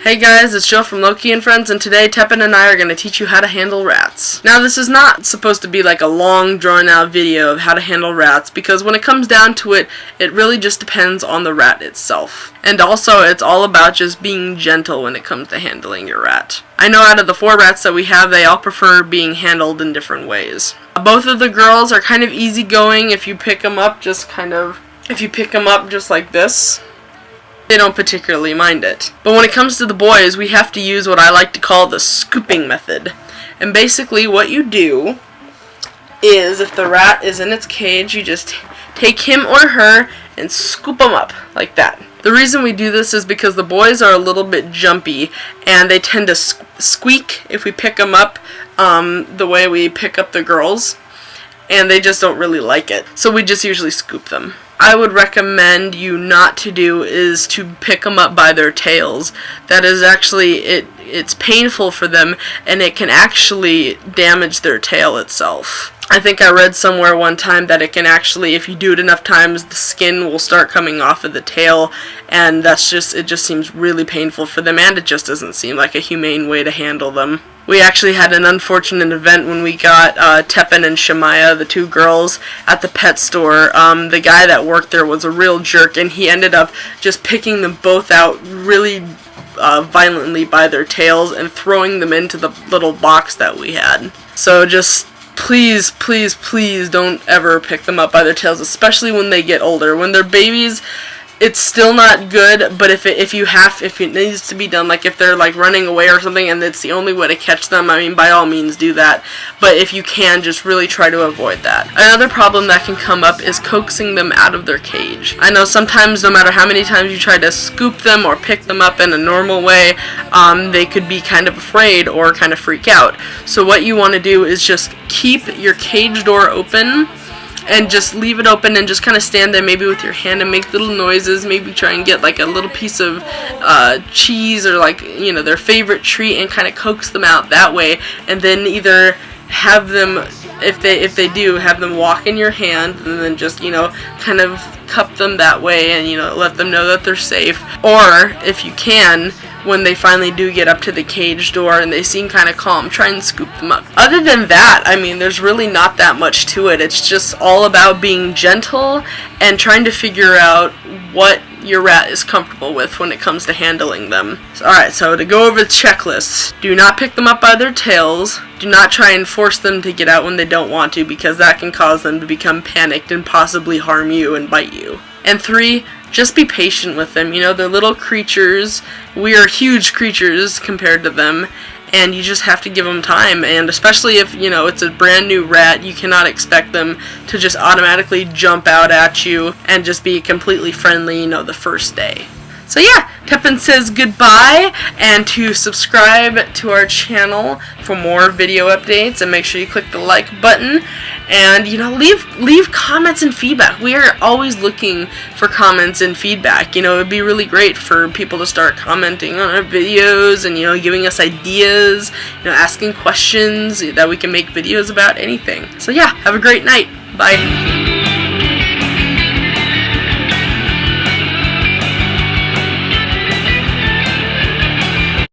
Hey guys, it's Joe from Loki and Friends, and today Teppan and I are going to teach you how to handle rats. Now this is not supposed to be like a long drawn out video of how to handle rats, because when it comes down to it, it really just depends on the rat itself. And also it's all about just being gentle when it comes to handling your rat. I know out of the 4 rats that we have, they all prefer being handled in different ways. Both of the girls are kind of easygoing if you pick them up just like this. They don't particularly mind it. But when it comes to the boys, we have to use what I like to call the scooping method. And basically what you do is, if the rat is in its cage, you just take him or her and scoop them up like that. The reason we do this is because the boys are a little bit jumpy and they tend to squeak if we pick them up the way we pick up the girls, and they just don't really like it. So we just usually scoop them. I would recommend you not to do is to pick them up by their tails. That is actually, it's painful for them, and it can actually damage their tail itself. I think I read somewhere one time that it can actually, if you do it enough times, the skin will start coming off of the tail, and it just seems really painful for them, and it just doesn't seem like a humane way to handle them. We actually had an unfortunate event when we got Teppan and Shemaya, the 2 girls, at the pet store. The guy that worked there was a real jerk, and he ended up just picking them both out really violently by their tails and throwing them into the little box that we had. So just please, please, please don't ever pick them up by their tails, especially when they get older. When they're babies, it's still not good, but if it needs to be done, like if they're like running away or something and it's the only way to catch them, I mean, by all means do that. But if you can, just really try to avoid that. Another problem that can come up is coaxing them out of their cage. I know sometimes, no matter how many times you try to scoop them or pick them up in a normal way, they could be kind of afraid or kind of freak out. So what you want to do is just keep your cage door open, and just leave it open and just kind of stand there maybe with your hand and make little noises, maybe try and get like a little piece of cheese or like, you know, their favorite treat, and kind of coax them out that way. And then either have them, if they do, have them walk in your hand, and then just, you know, kind of cup them that way and, you know, let them know that they're safe. Or if you can, when they finally do get up to the cage door and they seem kind of calm, try and scoop them up. Other than that, I mean, there's really not that much to it. It's just all about being gentle and trying to figure out what your rat is comfortable with when it comes to handling them. Alright, so to go over the checklist: do not pick them up by their tails. Do not try and force them to get out when they don't want to, because that can cause them to become panicked and possibly harm you and bite you. And 3, just be patient with them. You know, they're little creatures. We are huge creatures compared to them, and you just have to give them time. And especially if, you know, it's a brand new rat, you cannot expect them to just automatically jump out at you and just be completely friendly, you know, the first day. So yeah, Teppan says goodbye, and to subscribe to our channel for more video updates, and make sure you click the like button, and, you know, leave comments and feedback. We are always looking for comments and feedback. You know, it'd be really great for people to start commenting on our videos and, you know, giving us ideas, you know, asking questions that we can make videos about, anything. So yeah, have a great night. Bye.